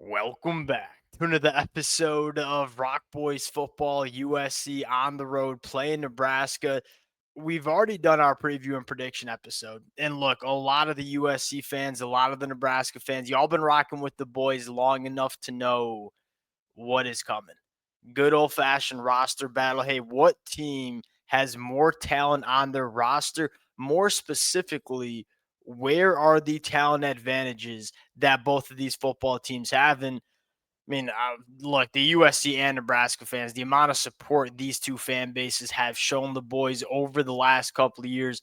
Welcome back to another episode of Rock Boys Football USC on the road playing Nebraska. We've already done our preview and prediction episode. And look, a lot of the USC fans, a lot of the Nebraska fans, y'all been rocking with the boys long enough to know what is coming. Good old fashioned roster battle. Hey, what team has more talent on their roster? More specifically, where are the talent advantages that both of these football teams have? And look, the USC and Nebraska fans, the amount of support these two fan bases have shown the boys over the last couple of years,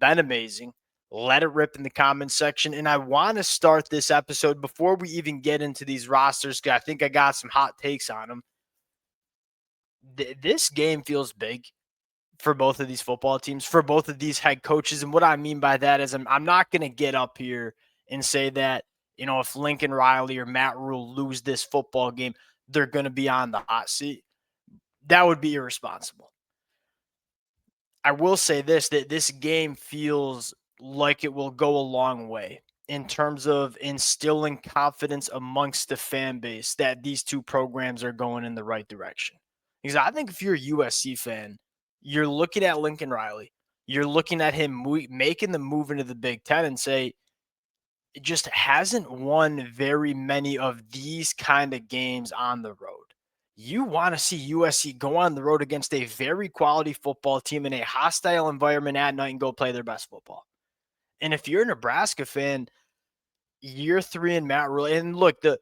been amazing. Let it rip in the comments section. And I want to start this episode before we even get into these rosters, because I think I got some hot takes on them. This game feels big for both of these football teams, for both of these head coaches. And what I mean by that is I'm not going to get up here and say that, if Lincoln Riley or Matt Rhule lose this football game, they're going to be on the hot seat. That would be irresponsible. I will say that this game feels like it will go a long way in terms of instilling confidence amongst the fan base that these two programs are going in the right direction. Because I think if you're a USC fan, you're looking at Lincoln Riley, you're looking at him making the move into the Big Ten and say, it just hasn't won very many of these kind of games on the road. You want to see USC go on the road against a very quality football team in a hostile environment at night and go play their best football. And if you're a Nebraska fan, year 3 in Matt Rhule, and look, the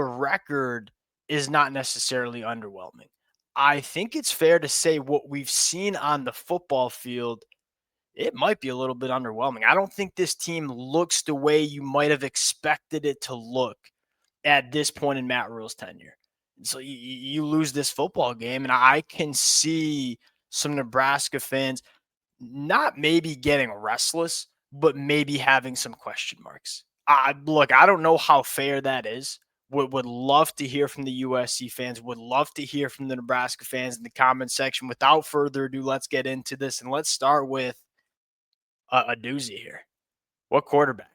record is not necessarily underwhelming. I think it's fair to say what we've seen on the football field, it might be a little bit underwhelming. I don't think this team looks the way you might have expected it to look at this point in Matt Rhule's tenure. So you lose this football game, and I can see some Nebraska fans not maybe getting restless, but maybe having some question marks. Look, I don't know how fair that is. Would love to hear from the USC fans. Would love to hear from the Nebraska fans in the comment section. Without further ado, let's get into this, and let's start with a doozy here. What quarterback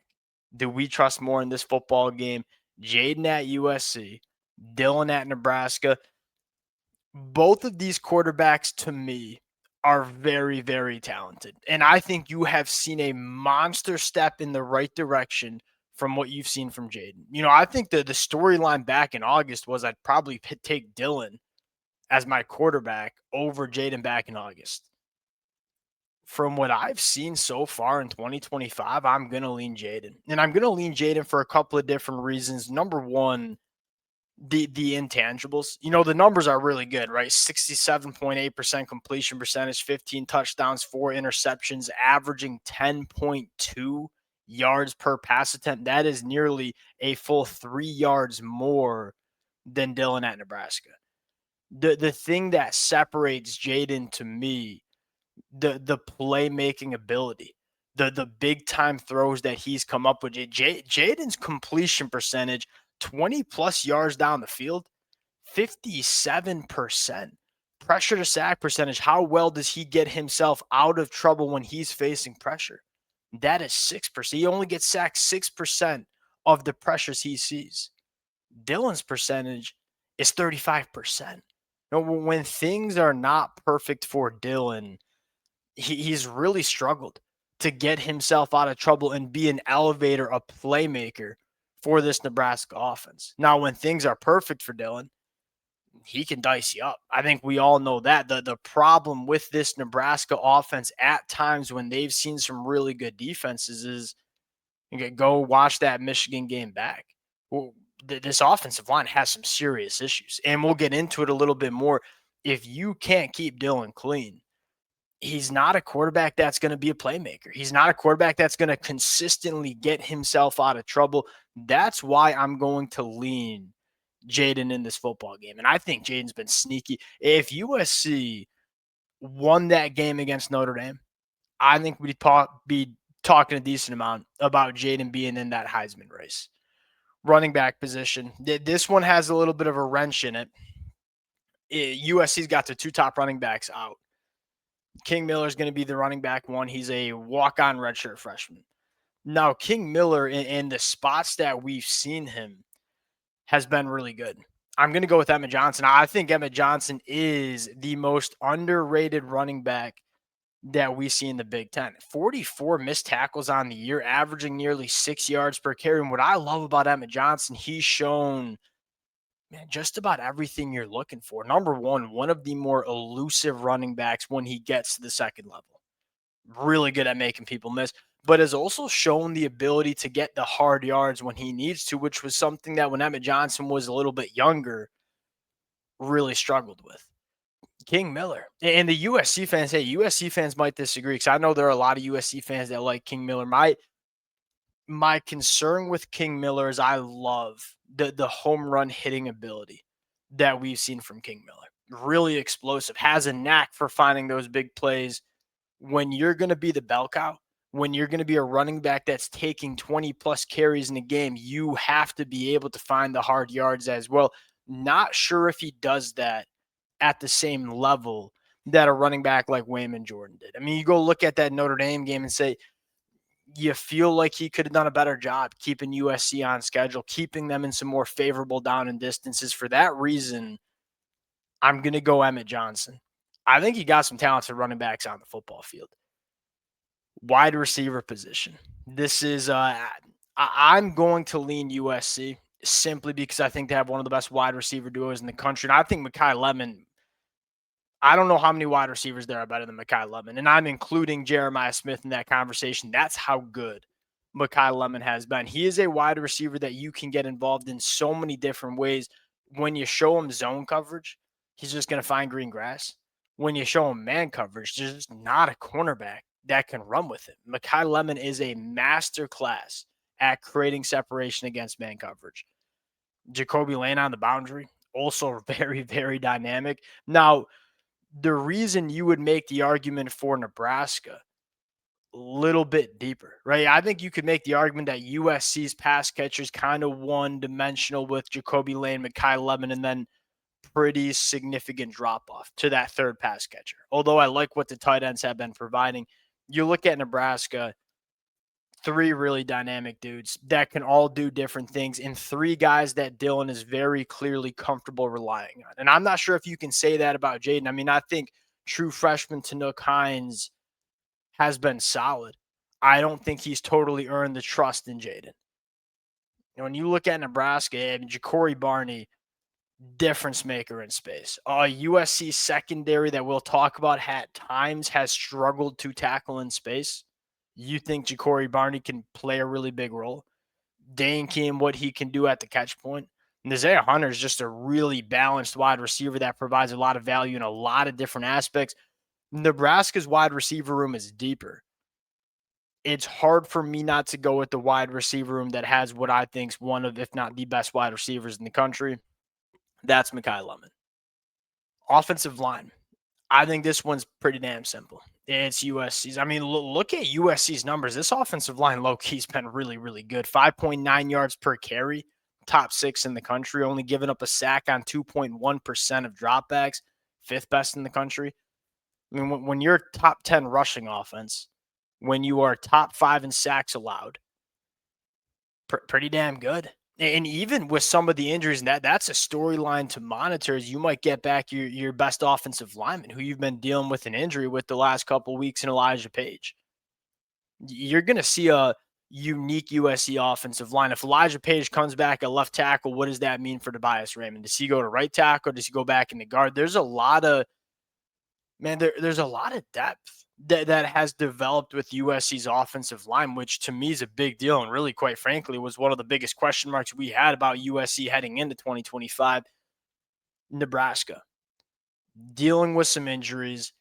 do we trust more in this football game? Jaden at USC, Dylan at Nebraska. Both of these quarterbacks, to me, are very, very talented. And I think you have seen a monster step in the right direction from what you've seen from Jaden. I think the storyline back in August was I'd probably take Dylan as my quarterback over Jaden back in August. From what I've seen so far in 2025, I'm going to lean Jaden. And I'm going to lean Jaden for a couple of different reasons. Number one, the intangibles. The numbers are really good, right? 67.8% completion percentage, 15 touchdowns, 4 interceptions, averaging 10.2 yards per pass attempt. That is nearly a full 3 yards more than Dylan at Nebraska. The thing that separates Jaden to me, the playmaking ability, the big time throws that he's come up with. Jaden's completion percentage, 20 plus yards down the field, 57%. Pressure to sack percentage, how well does he get himself out of trouble when he's facing pressure? That is 6%. He only gets sacked 6% of the pressures he sees. Dylan's percentage is 35%. When things are not perfect for Dylan, he's really struggled to get himself out of trouble and be an elevator, a playmaker for this Nebraska offense. Now, when things are perfect for Dylan, he can dice you up. I think we all know that. The problem with this Nebraska offense at times when they've seen some really good defenses is, go watch that Michigan game back. Well, this offensive line has some serious issues, and we'll get into it a little bit more. If you can't keep Dylan clean, he's not a quarterback that's going to be a playmaker. He's not a quarterback that's going to consistently get himself out of trouble. That's why I'm going to lean Jaden in this football game. And I think Jaden's been sneaky. If USC won that game against Notre Dame, I think we'd be talking a decent amount about Jaden being in that Heisman race. Running back position. This one has a little bit of a wrench in it. USC's got the 2 top running backs out. King Miller is going to be the running back one. He's a walk-on redshirt freshman. Now, King Miller, in the spots that we've seen him, has been really good. I'm going to go with Emmett Johnson. I think Emmett Johnson is the most underrated running back that we see in the Big Ten. 44 missed tackles on the year, averaging nearly 6 yards per carry. And what I love about Emmett Johnson, he's shown, man, just about everything you're looking for. Number one of the more elusive running backs when he gets to the second level. Really good at making people miss, but has also shown the ability to get the hard yards when he needs to, which was something that when Emmett Johnson was a little bit younger, really struggled with. King Miller. And the USC fans, hey, USC fans might disagree because I know there are a lot of USC fans that like King Miller. My concern with King Miller is I love the home run hitting ability that we've seen from King Miller. Really explosive, has a knack for finding those big plays. When you're going to be the bell cow, when you're going to be a running back that's taking 20 plus carries in a game, you have to be able to find the hard yards as well. Not sure if he does that at the same level that a running back like Wayman Jordan did. I mean, you go look at that Notre Dame game and say, you feel like he could have done a better job keeping USC on schedule, keeping them in some more favorable down and distances. For that reason, I'm going to go Emmett Johnson. I think he got some talented running backs on the football field. Wide receiver position. This is, I'm going to lean USC simply because I think they have one of the best wide receiver duos in the country. And I think Mekhi Lemon, I don't know how many wide receivers there are better than Mekhi Lemon. And I'm including Jeremiah Smith in that conversation. That's how good Mekhi Lemon has been. He is a wide receiver that you can get involved in so many different ways. When you show him zone coverage, he's just going to find green grass. When you show him man coverage, there's just not a cornerback that can run with it. Mekhi Lemon is a master class at creating separation against man coverage. Jacoby Lane on the boundary, also very, very dynamic. Now, the reason you would make the argument for Nebraska a little bit deeper, right? I think you could make the argument that USC's pass catchers kind of one-dimensional with Jacoby Lane, Mekhi Lemon, and then pretty significant drop-off to that third pass catcher. Although I like what the tight ends have been providing. You look at Nebraska, three really dynamic dudes that can all do different things, and three guys that Dylan is very clearly comfortable relying on. And I'm not sure if you can say that about Jaden. I mean, I think true freshman Tanook Hines has been solid. I don't think he's totally earned the trust in Jaden. When you look at Nebraska, and Ja'Cory Barney, difference maker in space. USC secondary that we'll talk about at times has struggled to tackle in space. You think Ja'Cory Barney can play a really big role? Dane Keem, what he can do at the catch point. And Isaiah Hunter is just a really balanced wide receiver that provides a lot of value in a lot of different aspects. Nebraska's wide receiver room is deeper. It's hard for me not to go with the wide receiver room that has what I think is one of, if not the best wide receivers in the country. That's Mekhi Lemon. Offensive line. I think this one's pretty damn simple. It's USC's. I mean, look at USC's numbers. This offensive line low-key's been really, really good. 5.9 yards per carry, top 6 in the country, only giving up a sack on 2.1% of dropbacks, 5th best in the country. I mean, when you're top 10 rushing offense, when you are top 5 in sacks allowed, pretty damn good. And even with some of the injuries, and that's a storyline to monitor, is you might get back your best offensive lineman who you've been dealing with an injury with the last couple of weeks in Elijah Page. You're going to see a unique USC offensive line. If Elijah Page comes back at left tackle, what does that mean for Tobias Raymond? Does he go to right tackle? Does he go back in the guard? There's a lot of, there's a lot of depth that has developed with USC's offensive line, which to me is a big deal. And really, quite frankly, was one of the biggest question marks we had about USC heading into 2025. Nebraska, dealing with some injuries,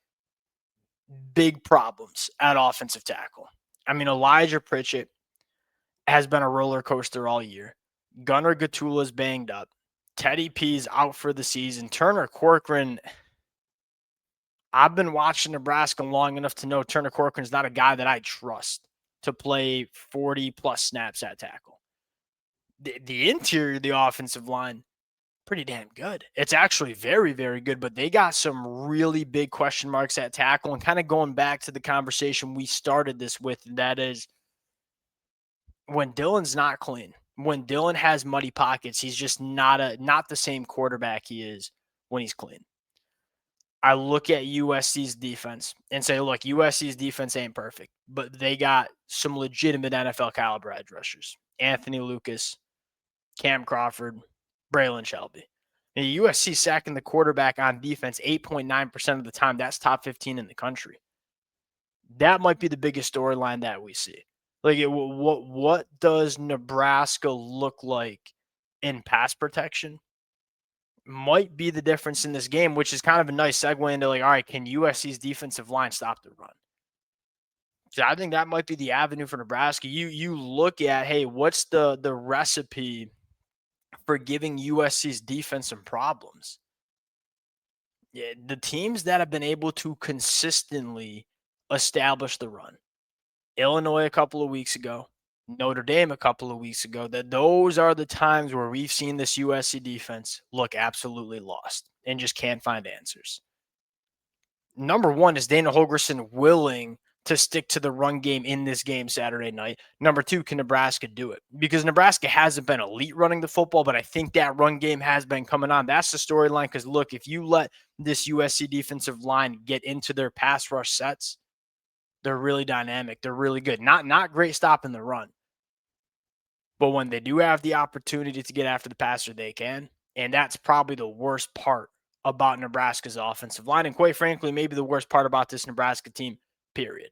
big problems at offensive tackle. I mean, Elijah Pritchett has been a roller coaster all year. Gunnar Gatula's banged up. Teddy P's out for the season. Turner Corcoran, I've been watching Nebraska long enough to know Turner Corcoran's not a guy that I trust to play 40-plus snaps at tackle. The interior of the offensive line, pretty damn good. It's actually very, very good, but they got some really big question marks at tackle. And kind of going back to the conversation we started this with, that is when Dylan's not clean, When Dylan has muddy pockets, he's just not the same quarterback he is when he's clean. I look at USC's defense and say, look, USC's defense ain't perfect, but they got some legitimate NFL caliber edge rushers. Anthony Lucas, Cam Crawford, Braylon Shelby. And USC sacking the quarterback on defense 8.9% of the time. That's top 15 in the country. That might be the biggest storyline that we see. Like, what does Nebraska look like in pass protection? Might be the difference in this game, which is kind of a nice segue into like, all right, can USC's defensive line stop the run? So I think that might be the avenue for Nebraska. You look at, hey, what's the recipe for giving USC's defense some problems? Yeah, the teams that have been able to consistently establish the run. Illinois a couple of weeks ago, Notre Dame a couple of weeks ago, that those are the times where we've seen this USC defense look absolutely lost and just can't find answers. Number one, is Dana Holgorsen willing to stick to the run game in this game Saturday night? Number two, can Nebraska do it? Because Nebraska hasn't been elite running the football, but I think that run game has been coming on. That's the storyline, because look, if you let this USC defensive line get into their pass rush sets, they're really dynamic. They're really good. Not great stopping the run. But when they do have the opportunity to get after the passer, they can. And that's probably the worst part about Nebraska's offensive line. And quite frankly, maybe the worst part about this Nebraska team, period.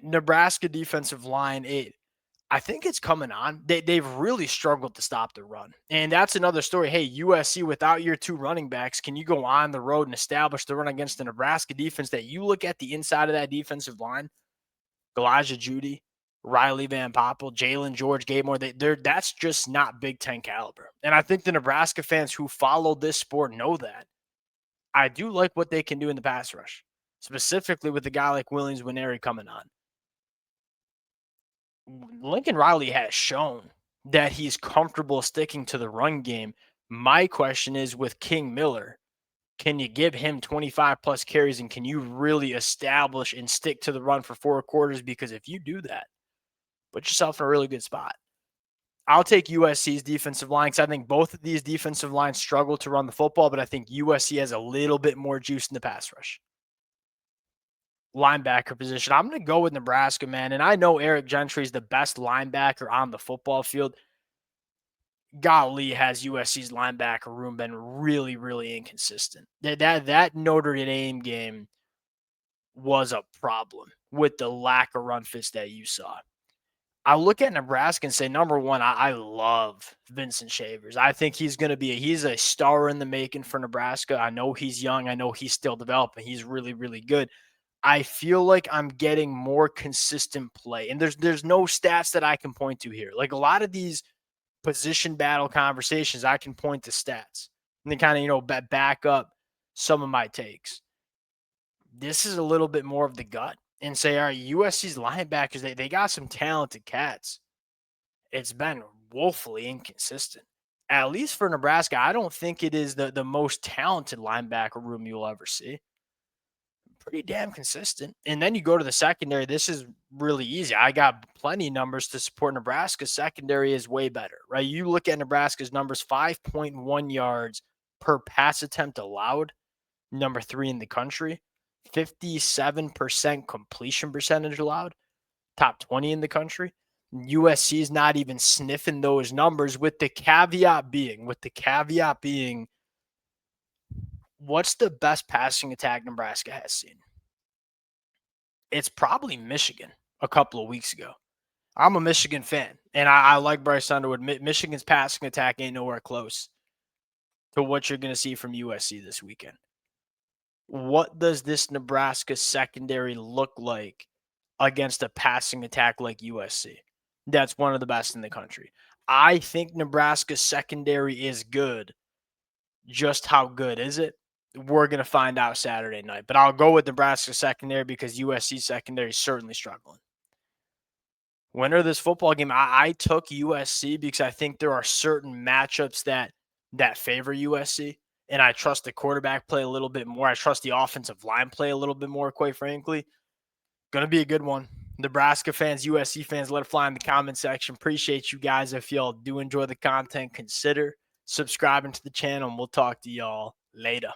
Nebraska defensive line, I think it's coming on. They've really struggled to stop the run. And that's another story. Hey, USC, without your two running backs, can you go on the road and establish the run against the Nebraska defense that you look at the inside of that defensive line? Elijah Judy, Riley Van Poppel, Jalen George, Gabe Moore, that's just not Big Ten caliber. And I think the Nebraska fans who follow this sport know that. I do like what they can do in the pass rush, specifically with a guy like Williams Nwaneri coming on. Lincoln Riley has shown that he's comfortable sticking to the run game. My question is, with King Miller, can you give him 25 plus carries, and can you really establish and stick to the run for 4 quarters? Because if you do that, put yourself in a really good spot. I'll take USC's defensive line, because I think both of these defensive lines struggle to run the football, but I think USC has a little bit more juice in the pass rush. Linebacker position, I'm going to go with Nebraska, man. And I know Eric Gentry is the best linebacker on the football field. Golly, has USC's linebacker room been really, really inconsistent. That Notre Dame game was a problem with the lack of run fits that you saw. I look at Nebraska and say, number one, I love Vincent Shavers. I think he's going to he's a star in the making for Nebraska. I know he's young. I know he's still developing. He's really, really good. I feel like I'm getting more consistent play. And there's no stats that I can point to here. Like a lot of these position battle conversations, I can point to stats and then kind of, back up some of my takes. This is a little bit more of the gut and say, all right, USC's linebackers, they got some talented cats. It's been woefully inconsistent. At least for Nebraska, I don't think it is the most talented linebacker room you'll ever see. Pretty damn consistent. And then you go to the secondary. This is really easy. I got plenty of numbers to support Nebraska's secondary is way better, right? You look at Nebraska's numbers, 5.1 yards per pass attempt allowed, number 3 in the country, 57% completion percentage allowed, top 20 in the country. USC is not even sniffing those numbers, with the caveat being, what's the best passing attack Nebraska has seen? It's probably Michigan a couple of weeks ago. I'm a Michigan fan, and I like Bryce Underwood. Michigan's passing attack ain't nowhere close to what you're going to see from USC this weekend. What does this Nebraska secondary look like against a passing attack like USC? That's one of the best in the country. I think Nebraska's secondary is good. Just how good is it? We're going to find out Saturday night. But I'll go with Nebraska secondary because USC secondary is certainly struggling. Winner of this football game, I took USC because I think there are certain matchups that favor USC. And I trust the quarterback play a little bit more. I trust the offensive line play a little bit more, quite frankly. Going to be a good one. Nebraska fans, USC fans, let it fly in the comment section. Appreciate you guys. If y'all do enjoy the content, consider subscribing to the channel, and we'll talk to y'all later.